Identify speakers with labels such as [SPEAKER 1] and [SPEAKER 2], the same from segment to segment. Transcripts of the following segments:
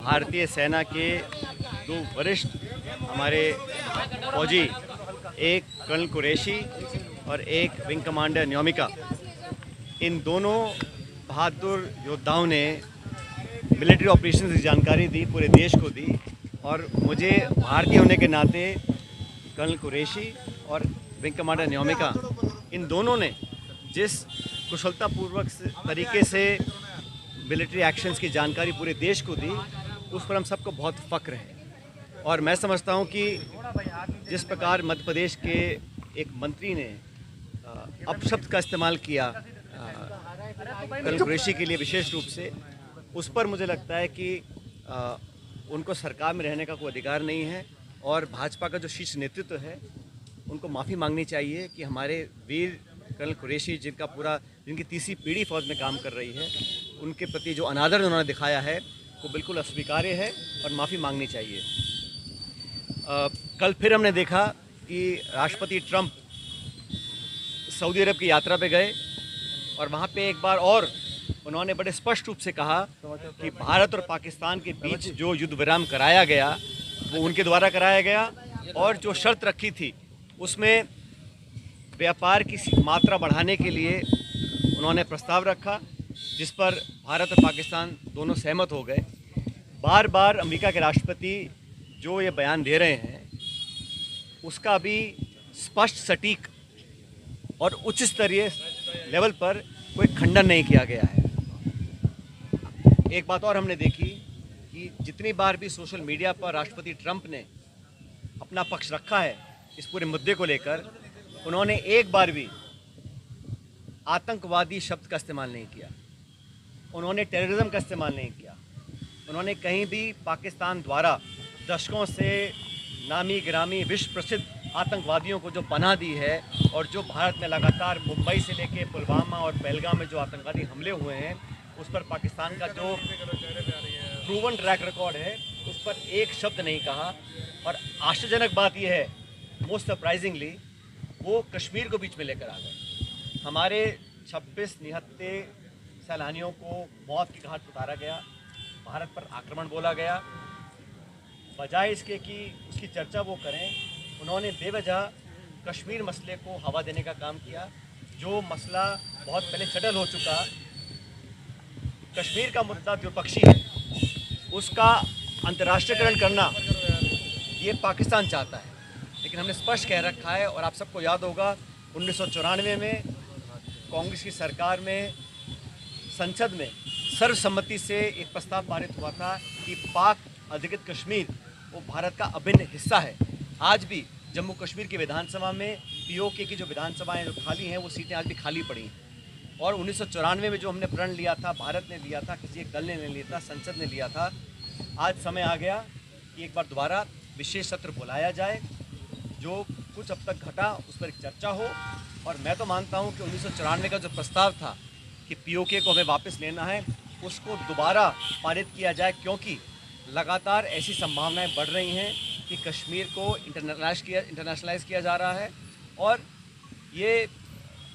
[SPEAKER 1] भारतीय सेना के दो वरिष्ठ हमारे फौजी, एक कर्नल कुरैशी और एक विंग कमांडर न्योमिका, इन दोनों बहादुर योद्धाओं ने मिलिट्री ऑपरेशंस की जानकारी दी, पूरे देश को दी। और मुझे भारतीय होने के नाते कर्नल कुरैशी और विंग कमांडर न्योमिका, इन दोनों ने जिस कुशलतापूर्वक तरीके से मिलिट्री एक्शंस की जानकारी पूरे देश को दी, उस पर हम सबको बहुत फ़ख्र है। और मैं समझता हूं कि जिस प्रकार मध्य प्रदेश के एक मंत्री ने अपशब्द का इस्तेमाल किया कर्नल कुरैशी के लिए विशेष रूप से, उस पर मुझे लगता है कि उनको सरकार में रहने का कोई अधिकार नहीं है। और भाजपा का जो शीर्ष नेतृत्व है, उनको माफ़ी मांगनी चाहिए कि हमारे वीर कर्नल कुरैशी, जिनकी तीसरी पीढ़ी फौज में काम कर रही है, उनके प्रति जो अनादर उन्होंने दिखाया है वो बिल्कुल अस्वीकार्य है और माफ़ी मांगनी चाहिए। कल फिर हमने देखा कि राष्ट्रपति ट्रंप सऊदी अरब की यात्रा पे गए और वहाँ पे एक बार और उन्होंने बड़े स्पष्ट रूप से कहा कि भारत और पाकिस्तान के बीच जो युद्ध विराम कराया गया वो उनके द्वारा कराया गया, और जो शर्त रखी थी उसमें व्यापार की मात्रा बढ़ाने के लिए उन्होंने प्रस्ताव रखा, जिस पर भारत और पाकिस्तान दोनों सहमत हो गए। बार बार अमेरिका के राष्ट्रपति जो ये बयान दे रहे हैं, उसका भी स्पष्ट, सटीक और उच्च स्तरीय लेवल पर कोई खंडन नहीं किया गया है। एक बात और हमने देखी कि जितनी बार भी सोशल मीडिया पर राष्ट्रपति ट्रंप ने अपना पक्ष रखा है इस पूरे मुद्दे को लेकर, उन्होंने एक बार भी आतंकवादी शब्द का इस्तेमाल नहीं किया, उन्होंने टेररिज्म का इस्तेमाल नहीं किया, उन्होंने कहीं भी पाकिस्तान द्वारा दशकों से नामी गिरामी विश्व प्रसिद्ध आतंकवादियों को जो पनाह दी है और जो भारत में लगातार मुंबई से लेकर पुलवामा और पहलगाम में जो आतंकवादी हमले हुए हैं, उस पर पाकिस्तान का जो प्रूवन ट्रैक रिकॉर्ड है, उस पर एक शब्द नहीं कहा। और आश्चर्यजनक बात यह है, मोस्ट सरप्राइजिंगली, वो कश्मीर को बीच में लेकर आ गए। हमारे 26 निहत्थे सैलानियों को मौत की घाट उतारा गया, भारत पर आक्रमण बोला गया। बजाय इसके कि उसकी चर्चा वो करें, उन्होंने बेवजह कश्मीर मसले को हवा देने का काम किया। जो मसला बहुत पहले सेटल हो चुका, कश्मीर का मुद्दा द्विपक्षीय है, उसका अंतर्राष्ट्रीयकरण करना ये पाकिस्तान चाहता है। लेकिन हमने स्पष्ट कह रखा है, और आप सबको याद होगा 1994 में कांग्रेस की सरकार में संसद में सर्वसम्मति से एक प्रस्ताव पारित हुआ था कि पाक अधिकृत कश्मीर वो भारत का अभिन्न हिस्सा है। आज भी जम्मू कश्मीर की विधानसभा में पीओके की जो विधानसभाएं जो खाली हैं, वो सीटें आज भी खाली पड़ी हैं। और 1994 में जो हमने प्रण लिया था, भारत ने लिया था, किसी एक दल ने नहीं लिया था, संसद ने लिया था। आज समय आ गया कि एक बार दोबारा विशेष सत्र बुलाया जाए, जो कुछ अब तक घटा उस पर एक चर्चा हो। और मैं तो मानता हूं कि 1994 का जो प्रस्ताव था कि पीओके को हमें वापस लेना है, उसको दोबारा पारित किया जाए, क्योंकि लगातार ऐसी संभावनाएं बढ़ रही हैं कि कश्मीर को इंटरनेशनलाइज किया जा रहा है। और ये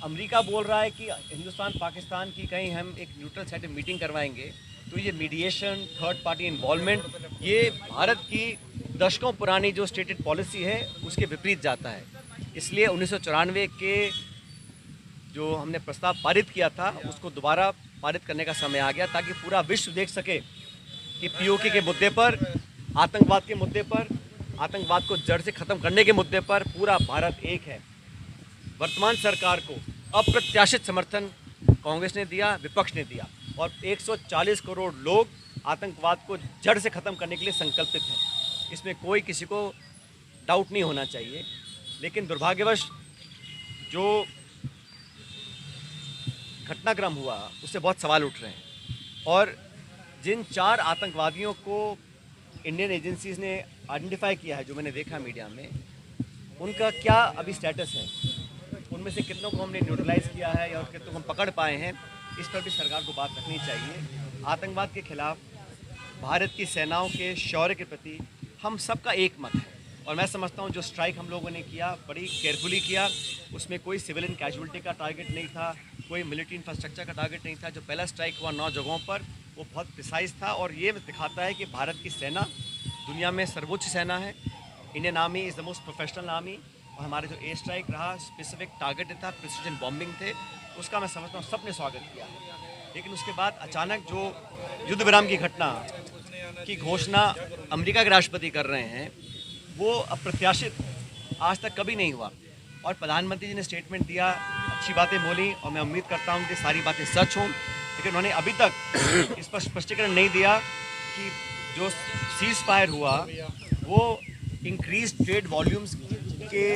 [SPEAKER 1] अमेरिका बोल रहा है कि हिंदुस्तान पाकिस्तान की कहीं हम एक न्यूट्रल साइड में मीटिंग करवाएंगे, तो ये मीडिएशन, थर्ड पार्टी इन्वॉल्वमेंट, ये भारत की दशकों पुरानी जो स्टेटेड पॉलिसी है उसके विपरीत जाता है। इसलिए 1994 के जो हमने प्रस्ताव पारित किया था, उसको दोबारा पारित करने का समय आ गया, ताकि पूरा विश्व देख सके कि पीओके के मुद्दे पर, आतंकवाद के मुद्दे पर, आतंकवाद को जड़ से ख़त्म करने के मुद्दे पर पूरा भारत एक है। वर्तमान सरकार को अप्रत्याशित समर्थन कांग्रेस ने दिया, विपक्ष ने दिया, और 140 करोड़ लोग आतंकवाद को जड़ से ख़त्म करने के लिए संकल्पित हैं। इसमें कोई किसी को डाउट नहीं होना चाहिए। लेकिन दुर्भाग्यवश जो घटनाक्रम हुआ, उससे बहुत सवाल उठ रहे हैं। और जिन 4 आतंकवादियों को इंडियन एजेंसीज़ ने आइडेंटिफाई किया है, जो मैंने देखा मीडिया में, उनका क्या अभी स्टेटस है, उनमें से कितनों को हमने न्यूट्रलाइज किया है या कितनों को हम पकड़ पाए हैं, इस पर भी सरकार को बात रखनी चाहिए। आतंकवाद के खिलाफ भारत की सेनाओं के शौर्य के प्रति हम सबका एक मत है। और मैं समझता हूँ जो स्ट्राइक हम लोगों ने किया, बड़ी केयरफुली किया, उसमें कोई सिविलियन कैजुअलिटी का टारगेट नहीं था, कोई मिलिट्री इंफ्रास्ट्रक्चर का टारगेट नहीं था। जो पहला स्ट्राइक हुआ 9 जगहों पर, वो बहुत प्रिसाइज था और ये दिखाता है कि भारत की सेना दुनिया में सर्वोच्च सेना है। Indian army is the most professional army. और हमारे जो एयर स्ट्राइक रहा, स्पेसिफिक टारगेट था, प्रिसीजन बॉम्बिंग थे, उसका मैं समझता हूँ सबने स्वागत किया। लेकिन उसके बाद अचानक जो युद्ध विराम की घटना की घोषणा अमेरिका के राष्ट्रपति कर रहे हैं, वो अप्रत्याशित आज तक कभी नहीं हुआ। और प्रधानमंत्री जी ने स्टेटमेंट दिया, अच्छी बातें बोली और मैं उम्मीद करता हूँ कि सारी बातें सच हों, लेकिन उन्होंने अभी तक इस पर स्पष्टीकरण नहीं दिया कि जो सीज फायर हुआ वो इंक्रीज ट्रेड वॉल्यूम्स के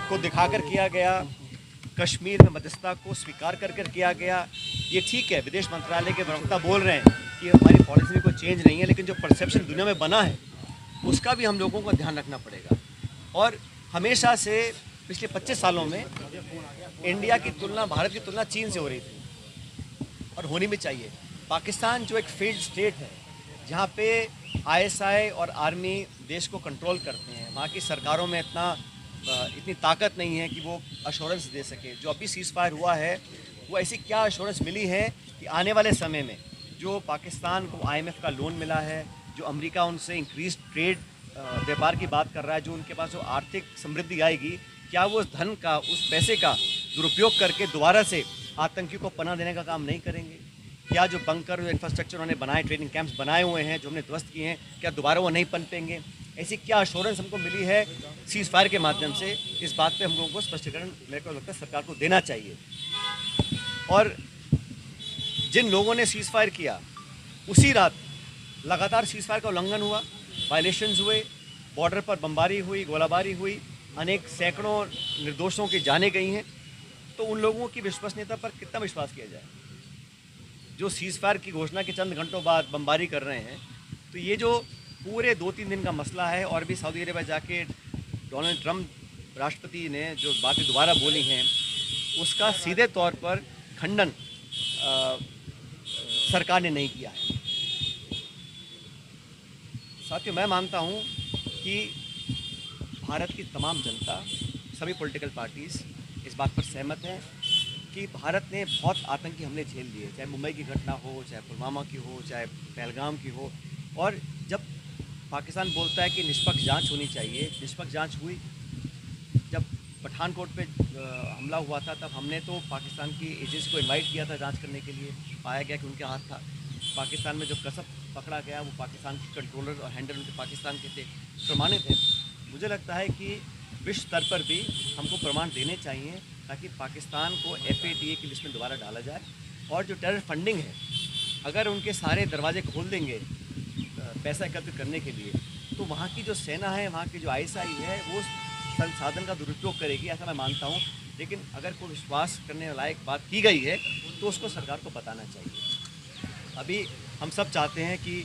[SPEAKER 1] को दिखाकर किया गया, कश्मीर में मध्यस्थता को स्वीकार कर किया गया। ये ठीक है, विदेश मंत्रालय के प्रवक्ता बोल रहे हैं कि हमारी पॉलिसी में कोई चेंज नहीं है, लेकिन जो परसेप्शन दुनिया में बना है उसका भी हम लोगों को ध्यान रखना पड़ेगा। और हमेशा से पिछले 25 सालों में इंडिया की तुलना, भारत की तुलना चीन से हो रही थी और होनी भी चाहिए। पाकिस्तान जो एक फील्ड स्टेट है जहाँ पे आईएसआई और आर्मी देश को कंट्रोल करते हैं, वहाँ की सरकारों में इतनी ताकत नहीं है कि वो अश्योरेंस दे सके। जो अभी सीज़ फायर हुआ है वो ऐसी क्या अश्योरेंस मिली है कि आने वाले समय में जो पाकिस्तान को IMF का लोन मिला है, जो अमेरिका उनसे इंक्रीज ट्रेड व्यापार की बात कर रहा है, जो उनके पास जो आर्थिक समृद्धि आएगी, क्या वो उस धन का, उस पैसे का दुरुपयोग करके दोबारा से आतंकी को पनाह देने का काम नहीं करेंगे? क्या जो बंकर, जो इंफ्रास्ट्रक्चर उन्होंने बनाए, ट्रेनिंग कैंप्स बनाए हुए हैं जो हमने ध्वस्त किए हैं, क्या दोबारा वो नहीं पनपेंगे? ऐसी क्या अश्योरेंस हमको मिली है सीज़ फायर के माध्यम से? इस बात पे हम लोगों को स्पष्टीकरण मेरे को लगता है सरकार को देना चाहिए। और जिन लोगों ने सीज़ फायर किया, उसी रात लगातार सीज़ फायर का उल्लंघन हुआ, वायलेशंस हुए, बॉर्डर पर बमबारी हुई, गोलाबारी हुई, अनेक सैकड़ों निर्दोषों की जानें गई हैं। तो उन लोगों की विश्वसनीयता पर कितना विश्वास किया जाए जो सीज़ फायर की घोषणा के चंद घंटों बाद बमबारी कर रहे हैं? तो ये जो पूरे 2-3 दिन का मसला है, और भी सऊदी अरेबिया जाके डोनाल्ड ट्रंप राष्ट्रपति ने जो बातें दोबारा बोली हैं, उसका सीधे तौर पर खंडन सरकार ने नहीं किया है। साथियों, मैं मानता हूँ कि भारत की तमाम जनता, सभी पॉलिटिकल पार्टीज़ इस बात पर सहमत हैं कि भारत ने बहुत आतंकी हमले झेल लिए, चाहे मुंबई की घटना हो, चाहे पुलवामा की हो, चाहे पहलगाम की हो। और जब पाकिस्तान बोलता है कि निष्पक्ष जांच होनी चाहिए, निष्पक्ष जांच हुई। जब पठानकोट पे हमला हुआ था, तब हमने तो पाकिस्तान की एजेंसी को इनवाइट किया था जांच करने के लिए। पाया गया कि उनके हाथ था। पाकिस्तान में जो कसब पकड़ा गया, वो पाकिस्तान के कंट्रोलर और हैंडल उनके पाकिस्तान के थे, प्रमाणित है। मुझे लगता है कि विश्व स्तर पर भी हमको प्रमाण देने चाहिए ताकि पाकिस्तान को FATA की लिस्ट में दोबारा डाला जाए। और जो टेरर फंडिंग है, अगर उनके सारे दरवाजे खोल देंगे पैसा एकत्र करने के लिए, तो वहाँ की जो सेना है, वहाँ की जो ISI है, वो संसाधन का दुरुपयोग करेगी, ऐसा मैं मानता हूँ। लेकिन अगर कोई विश्वास करने लायक बात की गई है तो उसको सरकार को बताना चाहिए। अभी हम सब चाहते हैं कि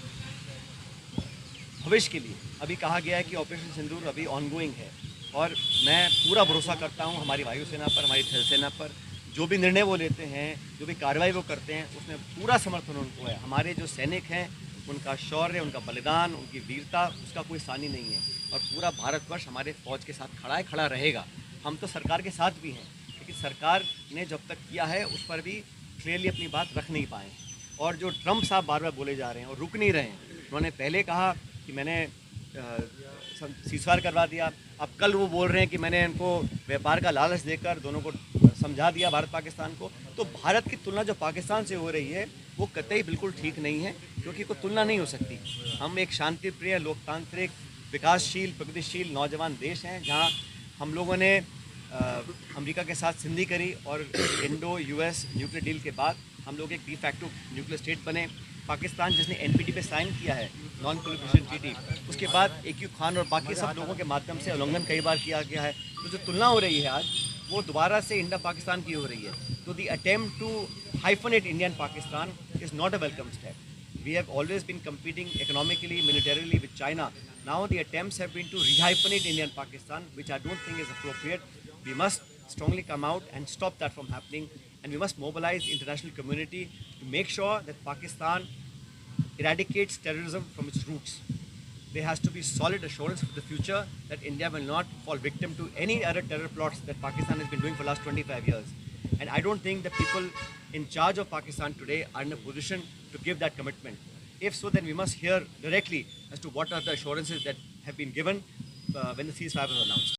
[SPEAKER 1] भविष्य के लिए, अभी कहा गया है कि ऑपरेशन सिंदूर अभी ऑनगोइंग है, और मैं पूरा भरोसा करता हूँ हमारी वायुसेना पर, हमारी थल सेना पर। जो भी निर्णय वो लेते हैं, जो भी कार्रवाई वो करते हैं, उसमें पूरा समर्थन उनको है। हमारे जो सैनिक हैं, उनका शौर्य, उनका बलिदान, उनकी वीरता, उसका कोई सानी नहीं है। और पूरा भारतवर्ष हमारे फौज के साथ खड़ा रहेगा। हम तो सरकार के साथ भी हैं, लेकिन सरकार ने जब तक किया है उस पर भी क्लियरली अपनी बात रख नहीं पाए। और जो ट्रंप साहब बार बार बोले जा रहे हैं और रुक नहीं रहे हैं, उन्होंने पहले कहा कि मैंने सीज़फायर करवा दिया, अब कल वो बोल रहे हैं कि मैंने इनको व्यापार का लालच देकर दोनों को समझा दिया, भारत पाकिस्तान को। तो भारत की तुलना जो पाकिस्तान से हो रही है वो कतई बिल्कुल ठीक नहीं है, क्योंकि कोई तुलना नहीं हो सकती। हम एक शांति प्रिय, लोकतांत्रिक, विकासशील, प्रगतिशील नौजवान देश हैं, जहाँ हम लोगों ने अमेरिका के साथ संधि करी और इंडो-US न्यूक्लियर डील के बाद हम लोग एक डी फैक्टो न्यूक्लियर स्टेट बने। पाकिस्तान जिसने NPT पे साइन किया है, नॉन प्रोलिफरेशन ट्रीटी, उसके बाद AQ खान और बाकी सब लोगों के माध्यम से उल्लंघन कई बार किया गया है। तो जो तुलना हो रही है आज, वो दोबारा से इंडिया पाकिस्तान की हो रही है। तो the attempt to hyphenate India and Pakistan is not a welcome step. We have always been competing economically, militarily with China. Now the attempts have been to rehyphenate India and Pakistan, which I don't think is appropriate. We must strongly come out and stop that from happening, and we must mobilize the international community to make sure that Pakistan eradicates terrorism from its roots. There has to be solid assurance for the future that India will not fall victim to any other terror plots that Pakistan has been doing for the last 25 years. And I don't think the people in charge of Pakistan today are in a position to give that commitment? If so, then we must hear directly as to what are the assurances that have been given when the ceasefire was announced.